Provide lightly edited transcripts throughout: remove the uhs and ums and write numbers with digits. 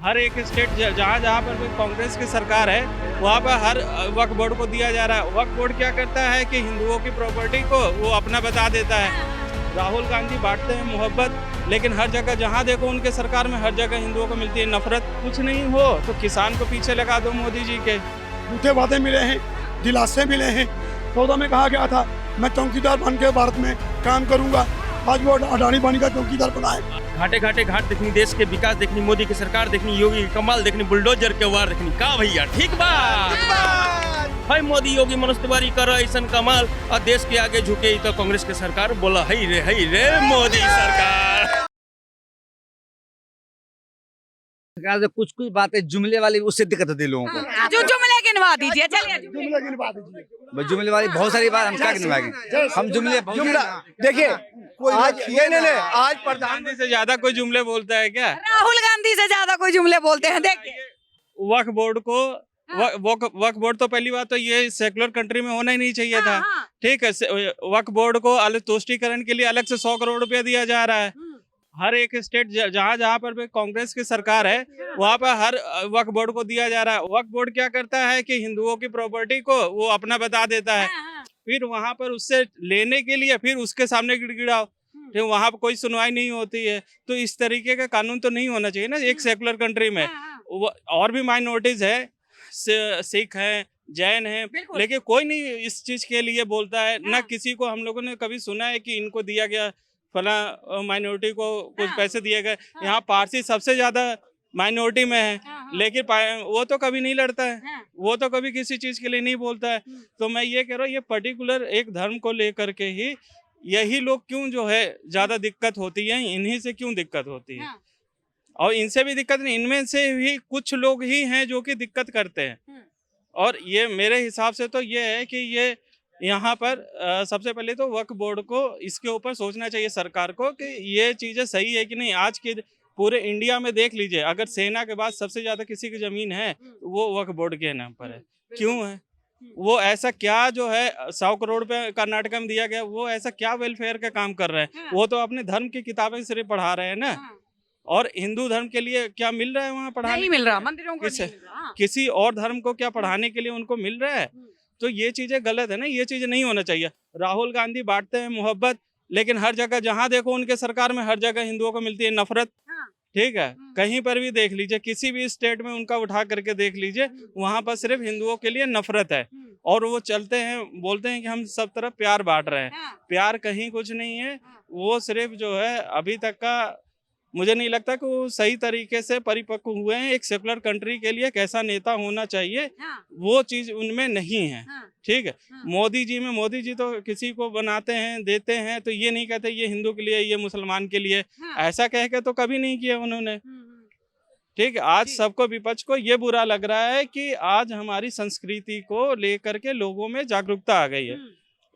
हर एक स्टेट जहाँ जहाँ पर भी कांग्रेस की सरकार है वहाँ पर हर वक्फ बोर्ड को दिया जा रहा है। वक्फ बोर्ड क्या करता है कि हिंदुओं की प्रॉपर्टी को वो अपना बता देता है। राहुल गांधी बांटते हैं मोहब्बत, लेकिन हर जगह जहाँ देखो उनके सरकार में हर जगह हिंदुओं को मिलती है नफरत। कुछ नहीं हो तो किसान को पीछे लगा दो मोदी जी के। झूठे वादे मिले हैं, दिलासे मिले हैं। 14 में कहा गया था मैं चौकीदार बन के भारत में काम करूंगा, आज वो अडानी पानी का चौकीदार बना है। घाटे घाटे घाट देखनी, देश के विकास देखनी, मोदी की सरकार देखनी, योगी की कमाल देखनी, बुलडोजर के वार देखनी। का भैया ठीक बात है, मोदी योगी मनोस्तवारी कर ऐसा कमाल और देश के आगे झुके तो कांग्रेस के सरकार बोला है रे मोदी सरकार। से कुछ बातें जुमले वाली उससे दिक्कत होती है लोगों को। जो जुमले गिनवा दीजिए, चलिए जुमले वाली बहुत सारी बात हम क्या गिनवाएंगे, हम जुमला देखिए आज ये नहीं आज प्रधानमंत्री से ज्यादा कोई जुमले बोलता है क्या? राहुल गांधी से ज्यादा कोई जुमले बोलते हैं। देखिए वक्फ बोर्ड को वक्फ बोर्ड तो पहली बात तो ये सेकुलर कंट्री में होना ही नहीं चाहिए था। ठीक है, वक्फ बोर्ड को अलग तुष्टीकरण के लिए अलग से 100 करोड़ रुपया दिया जा रहा है। हर एक स्टेट जहाँ जहाँ पर भी कांग्रेस की सरकार है वहाँ पर हर वक्फ बोर्ड को दिया जा रहा है। वक्फ बोर्ड क्या करता है कि हिंदुओं की प्रॉपर्टी को वो अपना बता देता है। फिर वहाँ पर उससे लेने के लिए फिर उसके सामने गिड़गिड़ाओ, फिर वहाँ पर कोई सुनवाई नहीं होती है। तो इस तरीके का कानून तो नहीं होना चाहिए ना एक सेकुलर कंट्री में। और भी माइनॉरिटीज है, सिख हैं, जैन हैं, लेकिन कोई नहीं इस चीज के लिए बोलता है। ना किसी को हम लोगों ने कभी सुना है कि इनको दिया गया, फला माइनॉरिटी को कुछ पैसे दिए गए। यहाँ पारसी सबसे ज्यादा माइनॉरिटी में है, लेकिन वो तो कभी नहीं लड़ता है, वो तो कभी किसी चीज के लिए नहीं बोलता है। तो मैं ये कह रहा हूँ ये पर्टिकुलर एक धर्म को लेकर के ही यही लोग क्यों जो है ज्यादा दिक्कत होती है, इन्हीं से क्यों दिक्कत होती है। और इनसे भी दिक्कत नहीं, इनमें से भी कुछ लोग ही हैं जो कि दिक्कत करते हैं। और ये मेरे हिसाब से तो ये है कि ये यहाँ पर सबसे पहले तो वक्फ बोर्ड को इसके ऊपर सोचना चाहिए सरकार को कि ये चीज़ें सही है कि नहीं। आज के पूरे इंडिया में देख लीजिए, अगर सेना के बाद सबसे ज़्यादा किसी की ज़मीन है वो वक्फ बोर्ड के नाम पर है। क्यों है वो? ऐसा क्या जो है 100 करोड़ रुपये कर्नाटक में दिया गया, वो ऐसा क्या वेलफेयर का काम कर रहे हैं? वो तो अपने धर्म की किताबें सिर्फ पढ़ा रहे हैं ना। और हिंदू धर्म के लिए क्या मिल रहा है वहाँ पढ़ाने? नहीं मिल रहा, मंदिरों को नहीं मिल रहा। किसी और धर्म को क्या पढ़ाने के लिए उनको मिल रहा है? तो ये चीजें गलत है ना, ये चीजें नहीं होना चाहिए। राहुल गांधी बांटते हैं मोहब्बत, लेकिन हर जगह जहाँ देखो उनके सरकार में हर जगह हिंदुओं को मिलती है नफरत। ठीक है, कहीं पर भी देख लीजिए, किसी भी स्टेट में उनका उठा करके देख लीजिए, वहां पर सिर्फ हिंदुओं के लिए नफरत है। और वो चलते हैं बोलते हैं कि हम सब तरफ प्यार बांट रहे हैं। प्यार कहीं कुछ नहीं है, वो सिर्फ जो है अभी तक का मुझे नहीं लगता कि वो सही तरीके से परिपक्व हुए हैं। एक सेकुलर कंट्री के लिए कैसा नेता होना चाहिए वो चीज उनमें नहीं है। ठीक है, मोदी जी तो किसी को बनाते हैं, देते हैं, तो ये नहीं कहते ये हिंदू के लिए, ये मुसलमान के लिए, ऐसा कह के तो कभी नहीं किया उन्होंने। ठीक है, आज सबको विपक्ष को ये बुरा लग रहा है कि आज हमारी संस्कृति को लेकर के लोगों में जागरूकता आ गई है।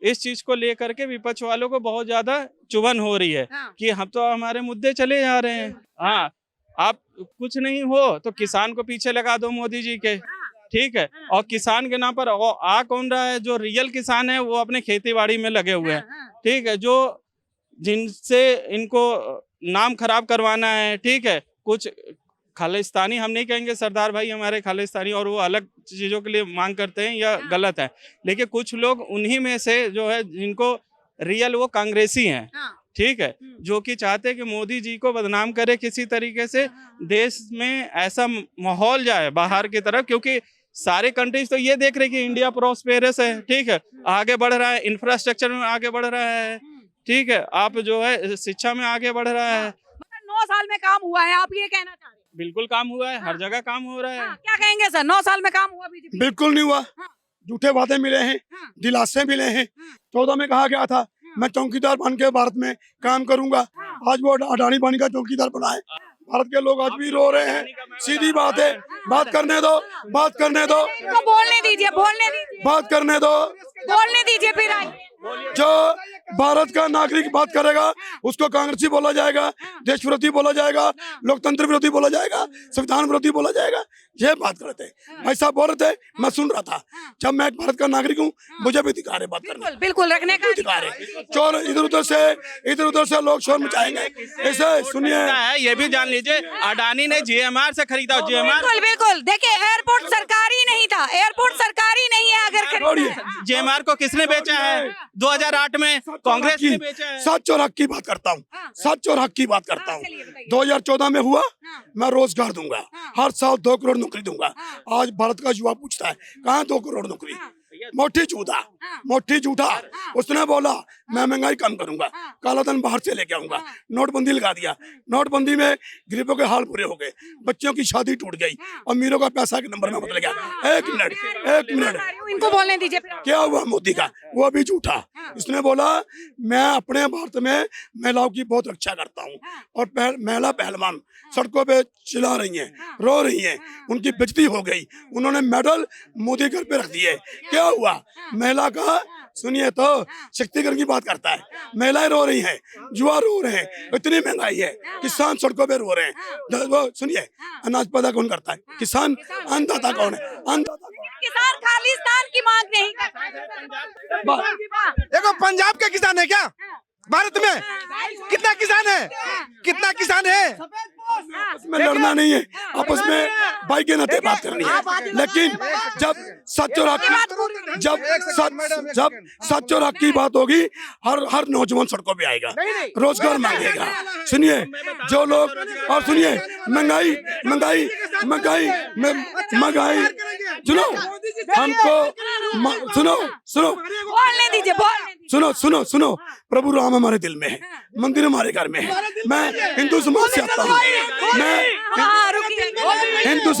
इस चीज को लेकर के विपक्ष वालों को बहुत ज्यादा चुभन हो रही है कि हम तो हमारे मुद्दे चले जा रहे हैं। हाँ, आप कुछ नहीं हो तो किसान को पीछे लगा दो मोदी जी के। ठीक है, और किसान के नाम पर आ कौन रहा है? जो रियल किसान है वो अपने खेती बाड़ी में लगे हुए हैं। ठीक है, जो जिनसे इनको नाम खराब करवाना है। ठीक है, कुछ खालिस्तानी, हम नहीं कहेंगे सरदार भाई हमारे खालिस्तानी और वो अलग चीज़ों के लिए मांग करते हैं या गलत है, लेकिन कुछ लोग उन्हीं में से जो है जिनको रियल वो कांग्रेसी हैं। ठीक है, जो कि चाहते हैं कि मोदी जी को बदनाम करे किसी तरीके से, देश में ऐसा माहौल जाए बाहर की तरफ, क्योंकि सारे कंट्रीज तो ये देख रहे कि इंडिया प्रॉस्पेरस है। ठीक है, आगे बढ़ रहा है, इंफ्रास्ट्रक्चर में आगे बढ़ रहा है। ठीक है, आप जो है शिक्षा में आगे बढ़ रहा है। 9 साल में काम हुआ है, आप ये कहना चाह रहे हैं? बिल्कुल काम हुआ है, हर जगह काम हो रहा है। क्या कहेंगे सर, 9 साल में काम हुआ बीजेपी? बिल्कुल नहीं हुआ। झूठे वादे मिले हैं, दिलासे मिले हैं। 14 में कहा गया था मैं चौकीदार बन के भारत में काम करूंगा, आज वो अडानी पानी का चौकीदार बना है। भारत के लोग आज भी रो रहे हैं। सीधी बात है, बात करने दो, बात करने दो, बोलने दीजिए, बोलने दीजिए, बात करने दो, बोलने दीजिए। फिर जो भारत का नागरिक बात करेगा उसको कांग्रेसी बोला जाएगा, देश विरोधी बोला जाएगा, लोकतंत्र विरोधी बोला जाएगा, संविधान विरोधी बोला जाएगा। ये बात कर रहे थे, भाई साहब बोल रहे थे, मैं सुन रहा था। जब मैं एक भारत का नागरिक हूँ, मुझे भी अधिकार है बात करने बिल्कुल बिल्कुल रखने का अधिकार है। चोर इधर उधर से लोग शोर मचाएंगे, ऐसे सुनिए। है ये भी जान लीजिए, अडानी ने GMR से खरीदा। GMR बिल्कुल बिल्कुल देखिए, एयरपोर्ट सरकारी नहीं था, एयरपोर्ट सरकारी नहीं है। अगर खरीदा है। GMR को किसने बेचा है? 2008 में कांग्रेस ने बेचा है। सच और हक की बात करता हूँ, सच और हक की बात करता हूँ। 2014 में हुआ, मैं रोजगार दूंगा, हर साल 2 करोड़ नौकरी दूंगा। आज भारत का युवा पूछता है कहाँ 2 करोड़ नौकरी? मोटी झूठा उसने बोला मैं महंगाई कम करूंगा, काला धन बाहर से लेके आऊंगा, नोटबंदी लगा दिया। नोटबंदी में गरीबों के हाल बुरे हो गए, बच्चों की शादी टूट गई, अमीरों का पैसा के नंबर में बदल गया। एक मिनट इनको बोलने दीजिए। क्या हुआ मोदी का? वो भी झूठा। इसने बोला मैं अपने भारत में महिलाओं की बहुत रक्षा करता हूँ, और महिला पहलवान सड़कों पे चिल्ला रही हैं, रो रही हैं, उनकी बेइज्जती हो गई, उन्होंने मेडल मोदी घर पे रख दिए। क्या हुआ? महिला का सुनिए तो शक्तिकरण की बात करता है। महिलाएं रो रही हैं, युवा रो रहे हैं, इतनी महंगाई है, किसान सड़कों पे रो रहे हैं। वो सुनिए, अनाज पैदा कौन करता है? किसान। अन्नदाता कौन है? अन्नदाता। किसान खालिस्तान की मांग नहीं करता। देखो पंजाब के किसान है क्या भारत में? कितना किसान है? कितना किसान है? आपस में लड़ना नहीं है, आपस में भाई के नाते बात करनी है। लेकिन जब सच और हक की बात होगी, हर नौजवान सड़कों पे आएगा, रोजगार मांगेगा। सुनिए जो लोग, और सुनिए महंगाई सुनो हमको, सुनो बोलने दीजिए, सुनो प्रभु राम हमारे दिल में है, मंदिर हमारे घर में है। मैं हिंदू समाज से आता हूँ, हिंदू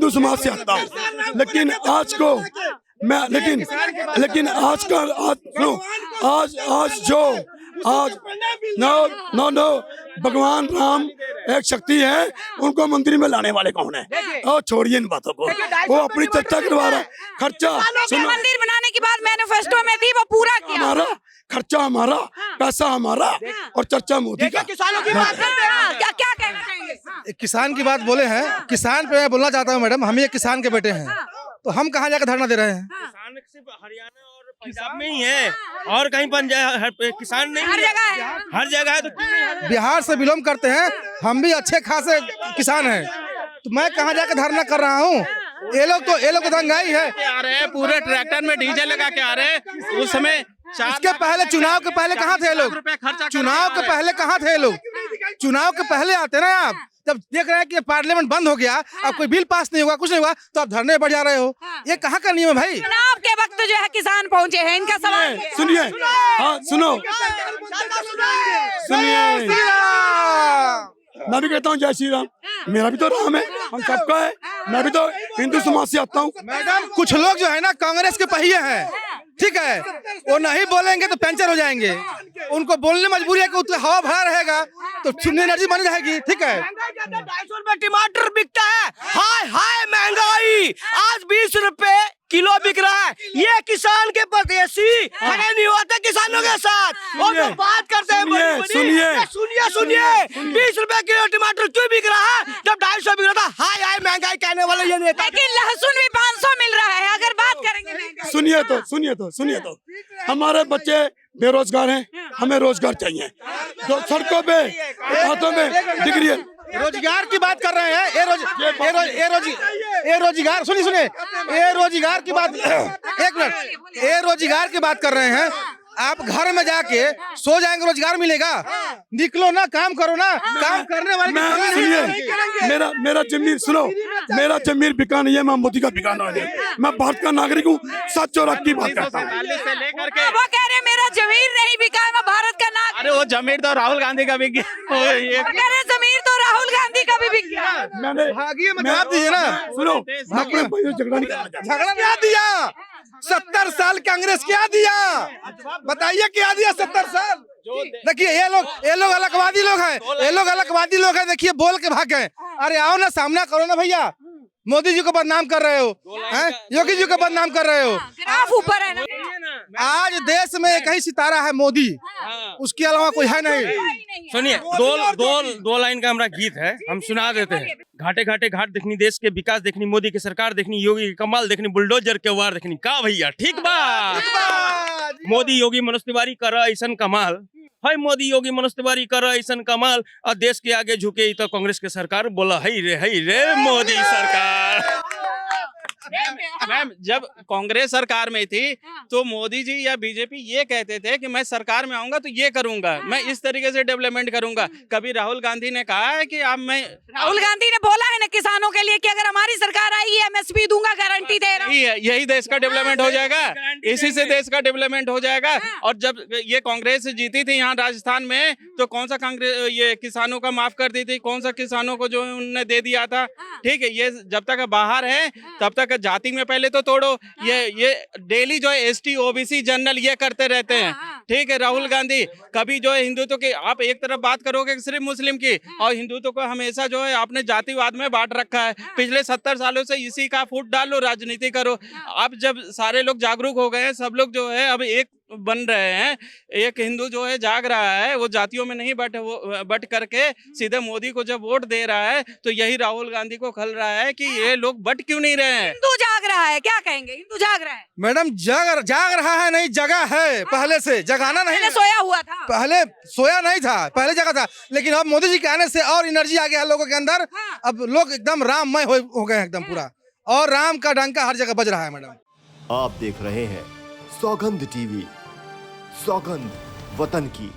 समाज से आता हूँ। लेकिन आज को मैं भगवान राम एक शक्ति है, उनको मंदिर में लाने वाले कौन है? और छोड़िए इन बातों को, वो अपनी चर्चा करवा रहा है। खर्चा मंदिर बनाने की बात मैनिफेस्टो में थी, वो पूरा किया। हमारा खर्चा, हमारा पैसा हमारा, और चर्चा मोदी का। किसानों की बात क्या कहना चाहेंगे? किसान की बात बोले हैं, किसान पे मैं बोलना चाहता हूँ मैडम, हम ये किसान के बेटे हैं, तो हम कहाँ जाकर धरना दे रहे हैं? किसान सिर्फ हरियाणा और पंजाब में ही है, और कहीं पंजाब किसान नहीं हर जगह है। हर जगह है। तो बिहार से बिलोंग करते हैं, हम भी अच्छे खासे किसान हैं, तो मैं कहाँ जाकर धरना कर रहा हूँ? ये लोग तो दंगाई है। आ रहे हैं पूरे ट्रैक्टर में डीजल लगा के आ रहे हैं। उस समय इसके पहले, चुनाव के पहले कहाँ थे लोग? चुनाव के पहले कहाँ थे लोग? चुनाव के पहले आते ना आप, जब देख रहे हैं कि पार्लियामेंट बंद हो गया, अब कोई बिल पास नहीं होगा, कुछ नहीं हुआ, तो आप धरने पर जा रहे हो। ये कहाँ का नियम है भाई? चुनाव के वक्त जो है किसान पहुंचे हैं, इनका सवाल सुनिए, हाँ सुनो, सुनिए, मैं भी कहता हूँ जय श्री राम, मेरा भी तो राम है, हम सबका है। मैं भी तो हिंदू समाज से आता हूँ। मैडम कुछ लोग जो है ना कांग्रेस के पहिए हैं, ठीक है, वो नहीं बोलेंगे तो पंचर हो जाएंगे, उनको बोलने मजबूरी है कि उतना हवा भरा रहेगा तो सुनने एनर्जी बनी रहेगी, ठीक है। 250 रुपए टमाटर बिकता है, हाय हाय महंगाई, आज 20 रुपए किलो बिक रहा है। ये किसान के परदेसी खड़े नहीं होते किसानों के साथ, और तो बात करते हैं सुनिए 20 रुपए किलो टमाटर क्यों बिक रहा है जब 250 बिक रहा था? हाय हाय महंगाई कहने वाले ये नेता। लेकिन लहसुन भी 500 मिल रहा है। अगर बात करेंगे महंगाई, सुनिए तो हमारे बच्चे बेरोजगार हैं, हमें रोजगार चाहिए। तो सड़कों पे हाथों में डिग्री है। रोजगार की बात कर रहे हैं, ये रोजगार सुनिए, ये रोजगार की बात, एक मिनट, ये रोजगार की बात कर रहे हैं। आप घर में जाके सो जाएंगे, रोजगार मिलेगा? निकलो ना, काम करो ना, काम करने वाले। सुनिए मेरा जमीन सुनो, मेरा जमीन बिका नहीं है, मैं मोदी का बिका नहीं है, मैं भारत का नागरिक हूँ, सच और हक की बात करता हूँ। वो कह रहे मेरा जमीन नहीं बिका है, मैं भारत का नागरिक। अरे वो जमीन तो राहुल गांधी का बिक गया। जमीन तो राहुल गांधी का भी बिक गया। मैंने आप दीजिए ना, सुनो, अपने भाइयों से झगड़ा नहीं करना चाहता। झगड़ा क्या दिया? 70 साल कांग्रेस क्या दिया? बताइए क्या दिया 70 साल? देखिए ये लोग अलगवादी लोग हैं, ये लोग अलगवादी लोग हैं। देखिए बोल के भाग गए। अरे आओ ना, सामना करो ना भैया। मोदी जी को बदनाम कर रहे हो, योगी जी को बदनाम कर रहे हो। ग्राफ ऊपर है ना। आज देश में एक ही सितारा है, मोदी, उसके अलावा कोई है नहीं। सुनिए, दो लाइन का हमारा गीत है, हम सुना देते हैं। घाटे घाटे घाट देखनी, देश के विकास देखनी, मोदी की सरकार देखनी, योगी की कमाल देखनी, बुलडोजर के वार देखनी, का भैया ठीक बा। मोदी योगी मनोज तिवारी कर ऐसन कमाल, है मोदी योगी मनोज तिवारी कर ऐसन कमाल, और देश के आगे झुके तो कांग्रेस के सरकार, बोला है रे मोदी सरकार। मैम जब कांग्रेस सरकार में थी तो मोदी जी या बीजेपी ये कहते थे कि मैं सरकार में आऊंगा तो ये करूंगा, मैं इस तरीके से डेवलपमेंट करूंगा। कभी राहुल गांधी ने कहा है कि अब मैं, राहुल गांधी ने बोला है ना किसानों के लिए कि अगर हमारी सरकार आई है एमएसपी दूंगा, गारंटी दे रहा हूं। यही देश का डेवलपमेंट हो जाएगा, इसी से देश का डेवलपमेंट हो जाएगा। और जब ये कांग्रेस जीती थी यहाँ राजस्थान में तो कौन सा कांग्रेस ये किसानों का माफ कर दी थी, कौन सा किसानों को जो उन्होंने दे दिया था। ठीक है, ये जब तक बाहर है तब तक जाति में पहले तो तोड़ो। ये डेली जो है एसटी ओबीसी जनरल ये करते रहते हैं। ठीक है, राहुल गांधी कभी जो है हिंदुत्व की आप एक तरफ बात करोगे सिर्फ मुस्लिम की, और हिंदुत्व को हमेशा जो है आपने जातिवाद में बांट रखा है। पिछले 70 सालों से इसी का फूट डालो, राजनीति करो। अब जब सारे लोग जागरूक हो गए हैं, सब लोग जो है अब एक बन रहे हैं, एक हिंदू जो है जाग रहा है, वो जातियों में नहीं बट करके सीधे मोदी को जब वोट दे रहा है, तो यही राहुल गांधी को खल रहा है कि ये लोग बट क्यों नहीं रहे हैं। हिंदू जाग रहा है, क्या कहेंगे, हिंदू जाग रहा है। मैडम जाग रहा है, नहीं जगा है, पहले से जगाना नहीं, पहले सोया हुआ था, पहले सोया नहीं था, पहले जगा था, लेकिन अब मोदी जी के आने से और एनर्जी आ गया है लोगों के अंदर। अब लोग एकदम राममय हो गए हैं एकदम पूरा, और राम का डंका हर जगह बज रहा है। मैडम आप देख रहे हैं सौगंध टीवी, सौगंध वतन की।